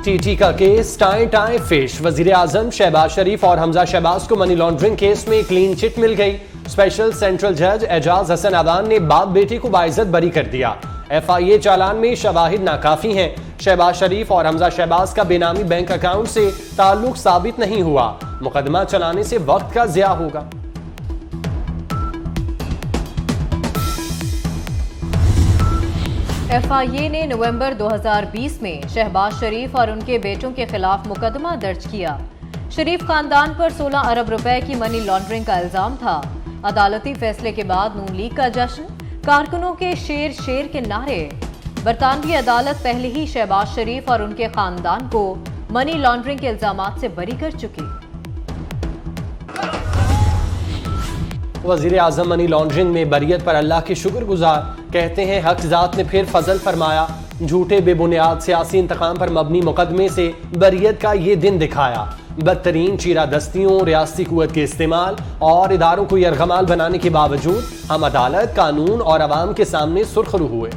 T T کا case ٹائیں ٹائیں fish. وزیر اعظم شہباز شریف اور حمزہ شہباز کو منی لانڈرنگ کیس میں کلین چٹ مل گئی. اسپیشل سینٹرل جج اعجاز حسن عوان نے باپ بیٹی کو باعزت بری کر دیا. ایف آئی اے چالان میں شواہد ناکافی ہیں. شہباز شریف اور حمزہ شہباز کا بے نامی بینک اکاؤنٹ سے تعلق ثابت نہیں ہوا. مقدمہ چلانے سے وقت کا ضیاع ہوگا. ایف آئی اے نے نومبر 2020 میں شہباز شریف اور ان کے بیٹوں کے خلاف مقدمہ درج کیا. شریف خاندان پر 16 ارب روپے کی منی لانڈرنگ کا الزام تھا. عدالتی فیصلے کے بعد نون لیگ کا جشن، کارکنوں کے شیر شیر کے نعرے. برطانوی عدالت پہلے ہی شہباز شریف اور ان کے خاندان کو منی لانڈرنگ کے الزامات سے بری کر چکی. وزیر اعظم منی لانڈرنگ میں بریت پر اللہ کے شکر گزار. کہتے ہیں حق ذات نے پھر فضل فرمایا. جھوٹے بے بنیاد سیاسی انتقام پر مبنی مقدمے سے بریت کا یہ دن دکھایا. بدترین چیرہ دستیوں، ریاستی قوت کے استعمال اور اداروں کو یرغمال بنانے کے باوجود ہم عدالت، قانون اور عوام کے سامنے سرخرو ہوئے.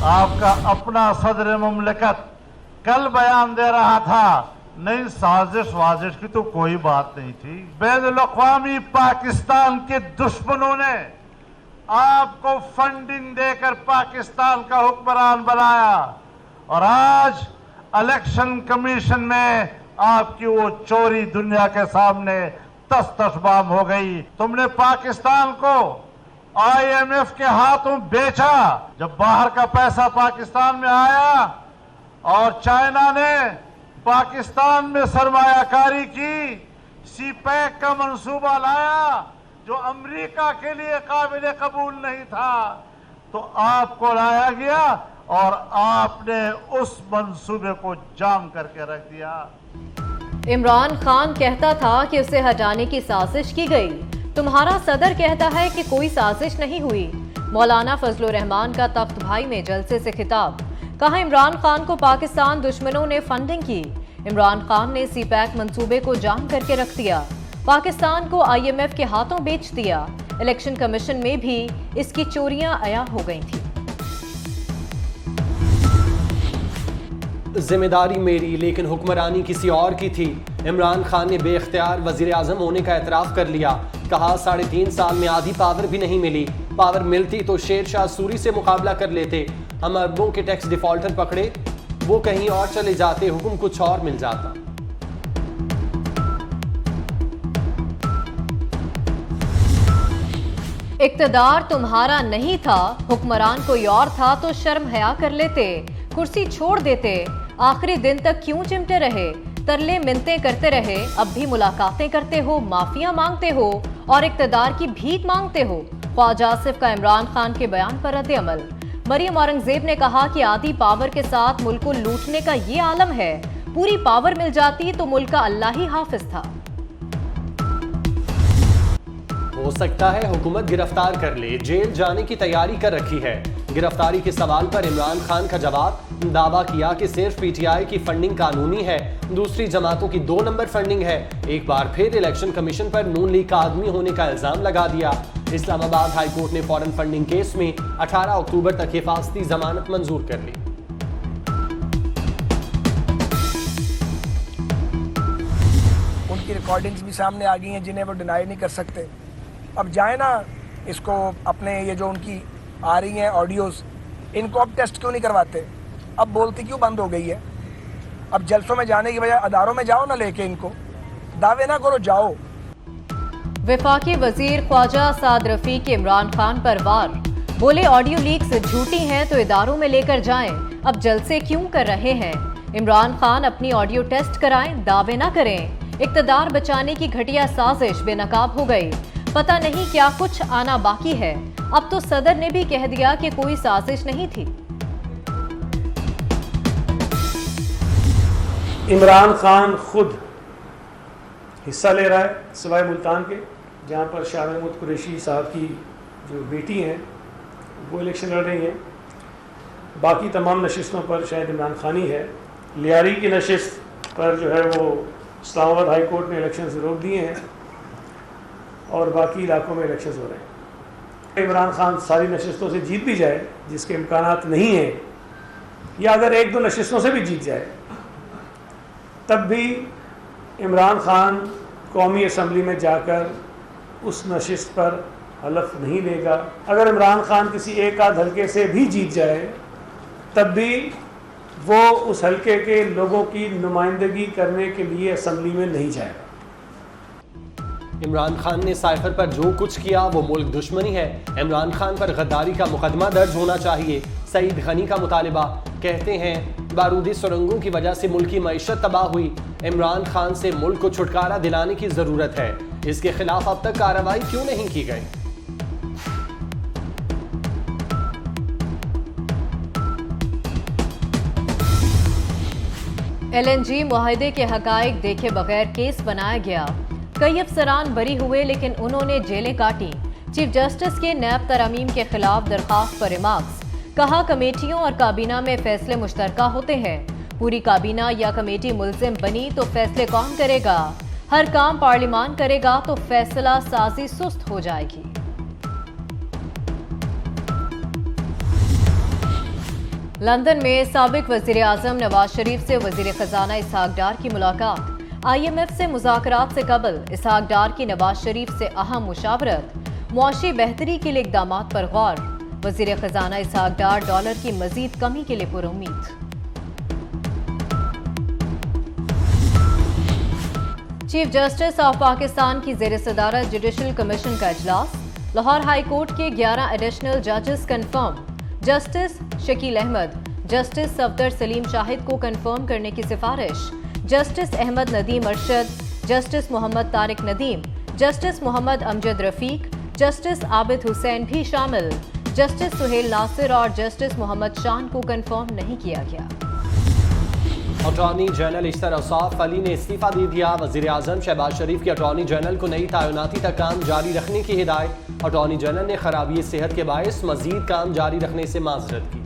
آپ کا اپنا صدر مملکت کل بیان دے رہا تھا نہیں سازش وازش کی تو کوئی بات نہیں تھی. بین الاقوامی پاکستان کے دشمنوں نے آپ کو فنڈنگ دے کر پاکستان کا حکمران بنایا اور آج الیکشن کمیشن میں آپ کی وہ چوری دنیا کے سامنے تس تس بام ہو گئی. تم نے پاکستان کو آئی ایم ایف کے ہاتھوں بیچا. جب باہر کا پیسہ پاکستان میں آیا اور چائنا نے پاکستان میں سرمایہ کاری کی، سی پیک کا منصوبہ لایا جو امریکہ کے لیے قابل قبول نہیں تھا، تو آپ کو لایا گیا اور آپ نے اس منصوبے کو جام کر کے رکھ دیا. عمران خان کہتا تھا کہ اسے ہٹانے کی سازش کی گئی. تمہارا صدر کہتا ہے کہ کوئی سازش نہیں ہوئی. مولانا فضل الرحمان کا تخت بھائی میں جلسے سے خطاب. کہا عمران خان کو پاکستان دشمنوں نے فنڈنگ کی. عمران خان نے سی پیک منصوبے کو جام کر کے رکھ دیا. پاکستان کو آئی ایم ایف کے ہاتھوں بیچ دیا. الیکشن کمیشن میں بھی اس کی چوریاں عیاں ہو گئی تھیں. ذمہ داری میری لیکن حکمرانی کسی اور کی تھی. عمران خان نے بے اختیار وزیر اعظم ہونے کا اعتراف کر لیا. کہا 3.5 سال میں آدھی پاور بھی نہیں ملی. پاور ملتی تو شیر شاہ سوری سے مقابلہ کر لیتے. ہم اربوں کے ٹیکس ڈیفالٹر پکڑے، وہ کہیں اور چلے جاتے، حکم کچھ اور مل جاتا. اقتدار تمہارا نہیں تھا، حکمران کوئی اور تھا تو شرم حیا کر لیتے، کرسی چھوڑ دیتے. آخری دن تک کیوں چمٹے رہے؟ ترلے منتیں کرتے رہے. اب بھی ملاقاتیں کرتے ہو، معافیاں مانگتے ہو اور اقتدار کی بھیک مانگتے ہو. خواجہ آصف کا عمران خان کے بیان پر رد عمل. مریم اورنگزیب نے کہا کہ آدھی پاور کے ساتھ ملک کو لوٹنے کا یہ عالم ہے. پوری پاور مل جاتی تو ملک کا اللہ ہی حافظ تھا. ہو سکتا ہے حکومت گرفتار کر لے، جیل جانے کی تیاری کر رکھی ہے. گرفتاری کے سوال پر عمران خان کا جواب. دعویٰ کیا کہ صرف پی ٹی آئی کی فنڈنگ قانونی ہے، دوسری جماعتوں کی 2 نمبر فنڈنگ ہے. ایک بار پھر الیکشن کمیشن پر نون لیگ کا آدمی ہونے کا الزام لگا دیا. اسلام آباد ہائی کورٹ نے فارن فنڈنگ کیس میں 18 اکتوبر تک حفاظتی ضمانت منظور کر لی. ان کی ریکارڈنگز بھی سامنے آ گئی ہیں جنہیں وہ ڈینائی نہیں کر سکتے. اب جائیں نا اس کو اپنے یہ جو ان کی آ رہی ہیں آڈیوز، ان کو اب ٹیسٹ کیوں نہیں کرواتے؟ اب بولتی کیوں بند ہو گئی ہے؟ اب جلسوں میں جانے کی بجائے اداروں میں جاؤ نہ لے کے ان کو، دعوے نہ کرو، جاؤ. وفاقی وزیر خواجہ سعد رفیق عمران خان پر وار. بولے آڈیو لیکس جھوٹی ہیں تو اداروں میں لے کر جائیں، اب جلسے کیوں کر رہے ہیں؟ عمران خان اپنی آڈیو ٹیسٹ کرائیں، دعوے نہ کریں. اقتدار بچانے کی گھٹیا سازش بے نقاب ہو گئی. پتہ نہیں کیا کچھ آنا باقی ہے. اب تو صدر نے بھی کہہ دیا کہ کوئی سازش نہیں تھی. عمران خان خود حصہ لے رہا ہے سوائے ملتان کے، جہاں پر شاہ محمود قریشی صاحب کی جو بیٹی ہیں وہ الیکشن لڑ رہی ہیں. باقی تمام نشستوں پر شاید عمران خانی ہے. لیاری کی نشست پر جو ہے وہ اسلام آباد ہائی کورٹ نے الیکشنز روک دیے ہیں اور باقی علاقوں میں الیکشنز ہو رہے ہیں. عمران خان ساری نشستوں سے جیت بھی جائے، جس کے امکانات نہیں ہیں، یا اگر ایک دو نشستوں سے بھی جیت جائے تب بھی عمران خان قومی اسمبلی میں جا کر اس نشست پر حلف نہیں لے گا. اگر عمران خان کسی ایک آدھ حلقے سے بھی جیت جائے تب بھی وہ اس حلقے کے لوگوں کی نمائندگی کرنے کے لیے اسمبلی میں نہیں جائے گا. عمران خان نے سائفر پر جو کچھ کیا وہ ملک دشمنی ہے. عمران خان پر غداری کا مقدمہ درج ہونا چاہیے. سعید غنی کا مطالبہ. کہتے ہیں بارودی سرنگوں کی وجہ سے ملک کی معیشت تباہ ہوئی. عمران خان سے ملک کو چھٹکارا دلانے کی ضرورت ہے. اس کے خلاف اب تک کارروائی کیوں نہیں کی گئی؟ LNG معاہدے کے حقائق دیکھے بغیر کیس بنایا گیا. کئی افسران بری ہوئے لیکن انہوں نے جیلیں کاٹیں. چیف جسٹس کے نیب ترامیم کے خلاف درخواست پر ریمارکس. کہا کمیٹیوں اور کابینہ میں فیصلے مشترکہ ہوتے ہیں. پوری کابینہ یا کمیٹی ملزم بنی تو فیصلے کون کرے گا؟ ہر کام پارلیمان کرے گا تو فیصلہ سازی سست ہو جائے گی. لندن میں سابق وزیر اعظم نواز شریف سے وزیر خزانہ اسحاق ڈار کی ملاقات. IMF سے مذاکرات سے قبل اسحاق ڈار کی نواز شریف سے اہم مشاورت. معاشی بہتری کے لیے اقدامات پر غور. وزیر خزانہ اسحاق ڈار ڈالر کی مزید کمی کے لیے پر امید. چیف جسٹس آف پاکستان کی زیر صدارت جوڈیشل کمیشن کا اجلاس. لاہور ہائی کورٹ کے 11 ایڈیشنل ججز confirm. Justice Shakeel Ahmed, justice Safdar Saleem Shahid کو کنفرم کرنے کی سفارش. Justice Ahmad Nadeem Arshad, justice Muhammad Tariq Nadeem, justice Muhammad Amjad Rafiq, justice Abid Hussain بھی شامل. جسٹس سہیل ناصر اور جسٹس محمد شان کو کنفرم نہیں کیا گیا. اٹارنی جنرل اشتر اوصاف علی نے استعفیٰ دے دیا. وزیر اعظم شہباز شریف کی اٹارنی جنرل کو نئی تعیناتی تک کام جاری رکھنے کی ہدایت. اٹارنی جنرل نے خرابی صحت کے باعث مزید کام جاری رکھنے سے معذرت کی.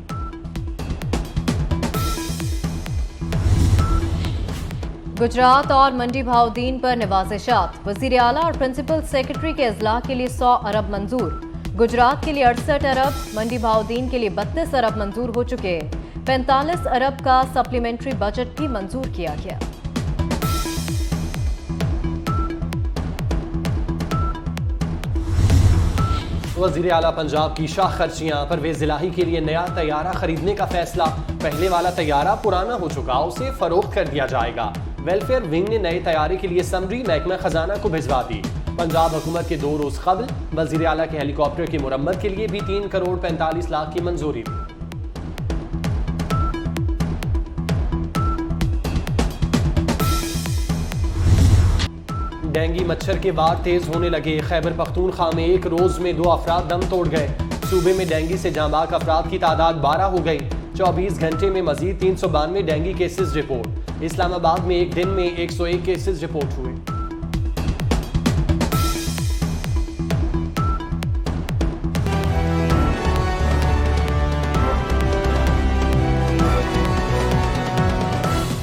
گجرات اور منڈی بہاؤدین پر نوازشات. وزیر اعلیٰ اور پرنسپل سیکرٹری کے اضلاع کے لیے 100 ارب منظور. گجرات کے لیے 68 ارب، منڈی بہاؤدین کے لیے 32 ارب منظور ہو چکے. 45 ارب کا سپلیمنٹری بجٹ بھی منظور کیا گیا. وزیر اعلیٰ پنجاب کی شاہ خرچیاں. پرویز الہی کے لیے نیا طیارہ خریدنے کا فیصلہ. پہلے والا طیارہ پرانا ہو چکا، اسے فروخت کر دیا جائے گا. ویلفیئر ونگ نے نئے طیارے کے لیے سمری محکمہ خزانہ کو بھجوا دی. پنجاب حکومت کے 2 روز قبل وزیر اعلیٰ کے ہیلی کاپٹر کی مرمت کے لیے بھی 3 کروڑ 45 لاکھ کی منظوری دی. ڈینگی مچھر کے وار تیز ہونے لگے. خیبر پختونخوا میں ایک روز میں 2 افراد دم توڑ گئے. صوبے میں ڈینگی سے جاں بحق افراد کی تعداد 12 ہو گئی. 24 گھنٹے میں مزید 392 ڈینگی کیسز رپورٹ. اسلام آباد میں ایک دن میں 101 کیسز رپورٹ ہوئے.